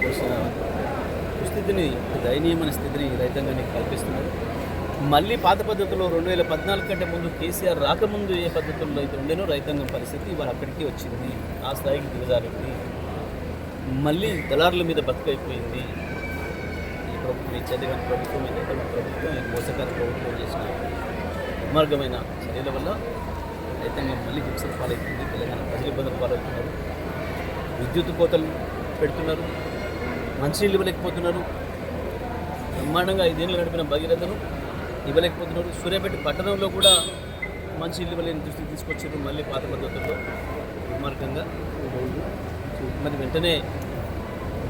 పోసిన దుస్థితిని, దయనీయమైన స్థితిని రైతాంగానికి కల్పిస్తున్నారు. మళ్ళీ పాత పద్ధతిలో 2014 కంటే ముందు కేసీఆర్ రాకముందు ఏ పద్ధతుల్లో అయితే ఉండేనో రైతాంగం పరిస్థితి ఇవాళ అక్కడికి వచ్చింది, ఆ స్థాయికి దిగజారింది. మళ్ళీ దళారుల మీద బతుకైపోయింది ఈ ప్రభుత్వం, ఈ చదివిన ప్రభుత్వం, ఈ ప్రభుత్వం, ఈ మోసకార ప్రభుత్వం చేసిన దుర్మార్గమైన చర్యల వల్ల రైతాంగం మళ్ళీ హింసల పాలవుతుంది. తెలంగాణ ప్రజలు ఇబ్బందులు పాలవుతున్నారు. విద్యుత్ కోతలు పెడుతున్నారు, మంచినీళ్ళు ఇవ్వలేకపోతున్నారు. బ్రహ్మాండంగా 5 ఏళ్ళు నడిపిన భగీరథను ఇవ్వలేకపోతున్నారు. సూర్యాపేట పట్టణంలో కూడా మంచినీళ్ళు ఇవ్వలేని దృష్టికి తీసుకొచ్చారు మళ్ళీ పాత పద్ధతుల్లో దుర్మార్గంగా. మరి వెంటనే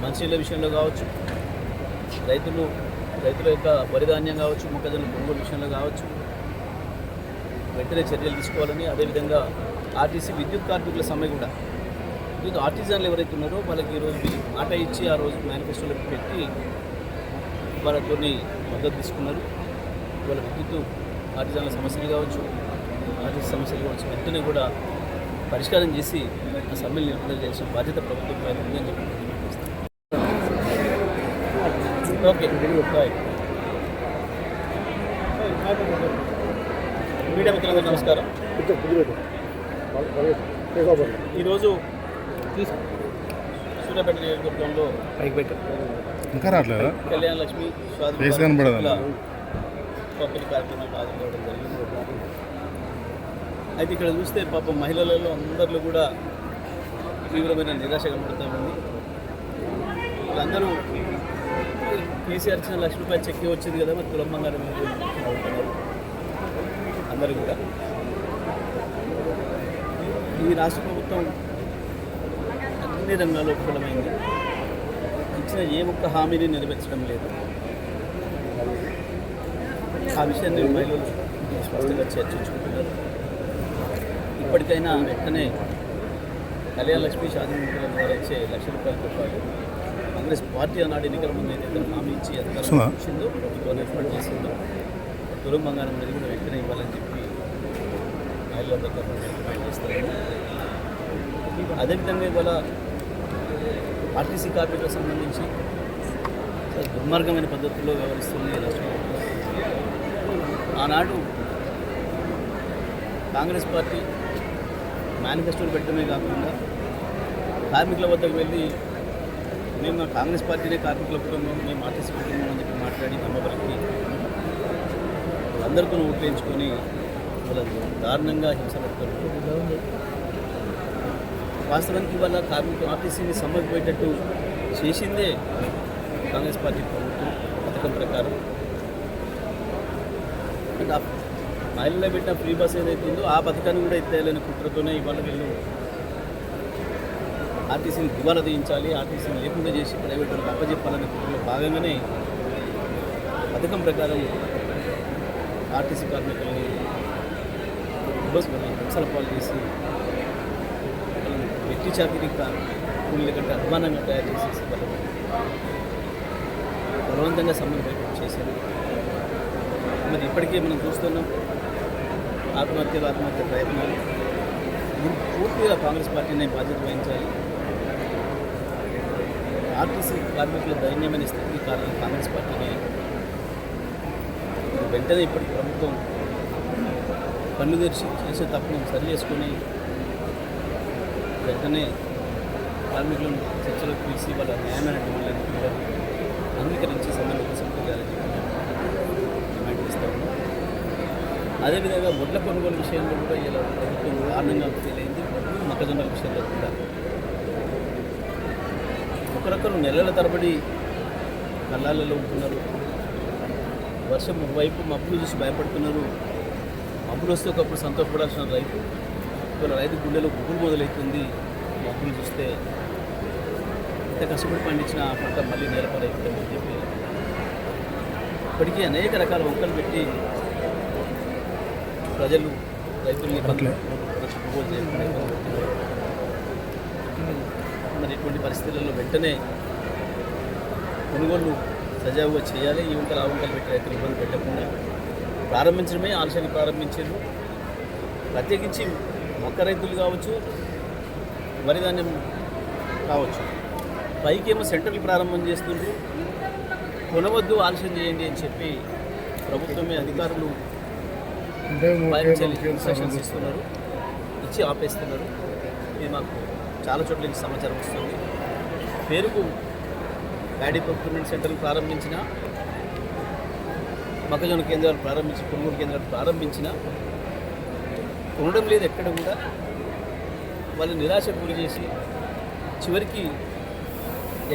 మంచినీళ్ళ విషయంలో కావచ్చు, రైతుల యొక్క వరిధాన్యం కావచ్చు, మొక్కజొన్న కొనుగోలు విషయంలో కావచ్చు వెంటనే చర్యలు తీసుకోవాలని, అదేవిధంగా ఆర్టీసీ విద్యుత్ కార్మికుల సమ్మె కూడా, విద్యుత్ ఆర్టిజన్లు ఎవరైతే ఉన్నారో వాళ్ళకి ఈరోజు మాట ఇచ్చి ఆ రోజు మేనిఫెస్టోలో పెట్టి వాళ్ళతో మద్దతు తీసుకున్నారు. వాళ్ళ విద్యుత్ ఆర్టిజన్ల సమస్యలు కావచ్చు, ఆర్టీసీ సమస్యలు కావచ్చు వెంటనే కూడా పరిష్కారం చేసి ఆ సమ్మెలు నిలుపుదల చేసిన బాధ్యత ప్రభుత్వం పైన ఉందని చెప్పి ఓకే. మీడియా మిత్రులందరూ నమస్కారం. ఈరోజు సూర్యాపేట నియోజకవర్గంలో కళ్యాణ లక్ష్మి పంపిణీ కార్యక్రమానికి హాజరవడం జరిగింది. అయితే ఇక్కడ చూస్తే పాపం మహిళలలో అందరిలో కూడా తీవ్రమైన నిరాశ కనబడుతూ ఉంది. వీళ్ళందరూ కేసీఆర్ ఇచ్చిన ₹1,00,000 చెక్కి వచ్చింది కదా, మరి తులం బంగారం అవుతున్నారు అందరూ కూడా. ఈ రాష్ట్ర ప్రభుత్వం అన్ని రంగాల్లో విఫలమైంది. ఇచ్చిన ఏ ఒక్క హామీని నెరవేర్చడం లేదు. ఆ విషయాన్ని మహిళలు స్పష్టంగా చర్చించుకుంటున్నారు. ఇప్పటికైనా వెంటనే కళ్యాణ లక్ష్మి షాదీ ముఖ్యుల ద్వారా ఇచ్చే ₹1,00,000తో పాటు కాంగ్రెస్ పార్టీ ఆనాడు ఎన్నికల ముందు ఏదైతే హామీ ఇచ్చి అధికారం ఇచ్చిందో, ప్రభుత్వం ఏర్పాటు చేసిందో తులం బంగారం అనేది కూడా వెంటనే ఇవ్వాలని చెప్పి మహిళల దగ్గర డిమాండ్ చేస్తారు. అదేవిధంగా ఇవాళ ఆర్టీసీ కార్మికులకు సంబంధించి దుర్మార్గమైన పద్ధతుల్లో వ్యవహరిస్తుంది రాష్ట్ర ప్రభుత్వం. ఆనాడు కాంగ్రెస్ పార్టీ మేనిఫెస్టోలు పెట్టడమే కాకుండా కార్మికుల వద్దకు వెళ్ళి మేము కాంగ్రెస్ పార్టీనే కార్మికుల కుటుంబం, మేము ఆర్టీసీ కుటుంబం అని చెప్పి మాట్లాడి నమ్మబలికి వాళ్ళందరితో ఓట్లేయించుకొని వాళ్ళ దారుణంగా హింస పెడతారు. వాస్తవానికి వల్ల కార్మికులు ఆర్టీసీని సమ్మకపోయేటట్టు చేసిందే కాంగ్రెస్ పార్టీ ప్రభుత్వం పథకం ప్రకారం. అంటే ఆ మహిళల్లో పెట్టిన ఫ్రీ బస్ ఏదైతే ఉందో ఆ పథకాన్ని కూడా ఎత్తేయాలని కుట్రతోనే ఇవాళ వీళ్ళు ఆర్టీసీని దివాలా తీయించాలి, ఆర్టీసీని లేకుండా చేసి ప్రైవేట్ వాళ్ళకి అప్పచెప్పాలనే కుట్రలో భాగంగానే పథకం ప్రకారం ఆర్టీసీ కార్మికులని హింసల పాలు చేసి వెట్టి చాకిరీ కూలీల కంటే అధ్వానంగా తయారు చేసేసి బలవంతంగా సమ్మెను చేశారు. మరి ఇప్పటికే మనం చూస్తున్నాం ఆత్మహత్య ప్రయత్నాలు. పూర్తిగా కాంగ్రెస్ పార్టీనే బాధ్యత వహించాలి. ఆర్టీసీ కార్మికుల దైన్యమైన స్థితికి కారణం కాంగ్రెస్ పార్టీనే. వెంటనే ఇప్పటికి ప్రభుత్వం కన్ను తెరిచి చేసే తప్పును సరి చేసుకొని వెంటనే కార్మికులను చర్చలకు పిలిచి వాళ్ళ న్యాయమైన డిమాండ్లను అంగీకరించి సమ్మెను సంప్రదాయాలని డిమాండ్ చేస్తూ ఉన్నాం. అదేవిధంగా వడ్ల కొనుగోలు విషయంలో కూడా ఇలా ప్రభుత్వం కారణంగా ఫెయిలైంది. మొక్కజొన్నల విషయంలో కూడా ఒకరొకరు నెలల తరబడి కళ్ళాలలో ఉంటున్నారు. వర్షం వైపు మబ్బులు చూసి భయపడుతున్నారు. మబ్బులు వస్తే ఒకప్పుడు సంతోషపడాల్సిన రైతు ఇవాళ రైతు గుండెలో గుబులు మొదలవుతుంది. మబ్బులు చూస్తే ఎంత కష్టపడి పండించిన ఆ పంట మళ్ళీ నేలపాలైపోతుందని చెప్పి ఇప్పటికీ అనేక రకాల వంకలు పెట్టి ప్రజలు రైతుల్ని కొనుగోలు చేయకుండా మరి ఇటువంటి పరిస్థితులలో వెంటనే కొనుగోలు సజావుగా చేయాలి. ఈ వంకలు ఆ వంకలు పెట్టి రైతులు ఇబ్బంది పెట్టకుండా ప్రారంభించడమే ఆలస్యాన్ని ప్రారంభించారు. ప్రత్యేకించి మొక్క రైతులు కావచ్చు, వరి ధాన్యం కావచ్చు, పైకేమో సెంటర్లు ప్రారంభం చేస్తుండ్రు, కొనవద్దు ఆలస్యం చేయండి అని చెప్పి ప్రభుత్వమే అధికారులు ఇన్స్ట్రక్షన్స్ ఇస్తున్నారు, ఇచ్చి ఆపేస్తున్నారు. ఇది మాకు చాలా చోట్ల నుంచి సమాచారం వస్తుంది. పేరుకు ప్యాడీ ప్రొక్యూర్మెంట్ సెంటర్లు ప్రారంభించిన, మొక్కజొన్న కేంద్రాలు ప్రారంభించి, కొనుగోలు కేంద్రాలు ప్రారంభించిన ఉండడం లేదు. ఎక్కడ కూడా వాళ్ళు నిరాశకు గురి చేసి చివరికి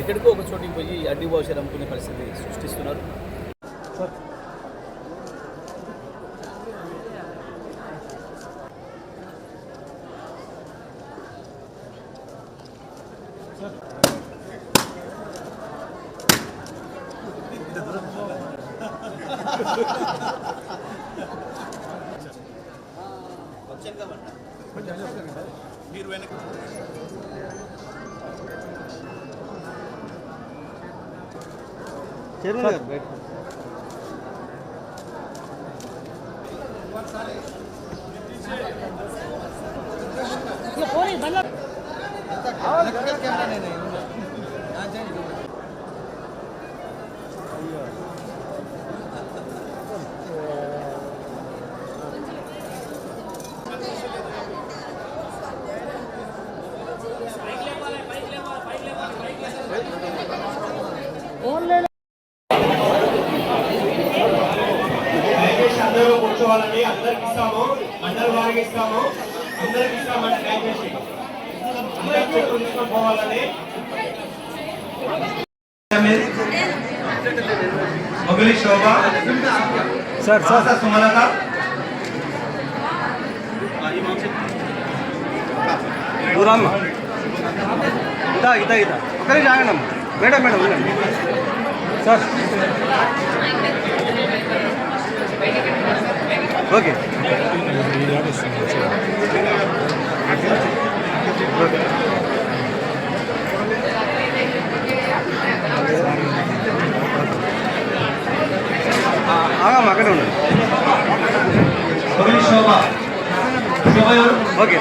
ఎక్కడికో ఒక చోటికి పోయి అడ్డి భవిష్యత్తు అమ్ముకునే పరిస్థితి సృష్టిస్తున్నారు. మీరు వెనక అందరూ కూర్చోవాలని, అందరికి ఇస్తాము, అందరి వారికి ఇస్తాము, అందరికి ఇస్తామంటే దయచేసి అందరూ చెప్పుకుంటూ పోవాలని. మొగలి శోభ సార్ సుమలత దూరమ్మ ఇదా ఇదా ఇదా ఒకరి జాగనమ్మ మేడం మేడం ఉండండి సార్. ఓకే అక్కడే ఉండండి. ఓకే.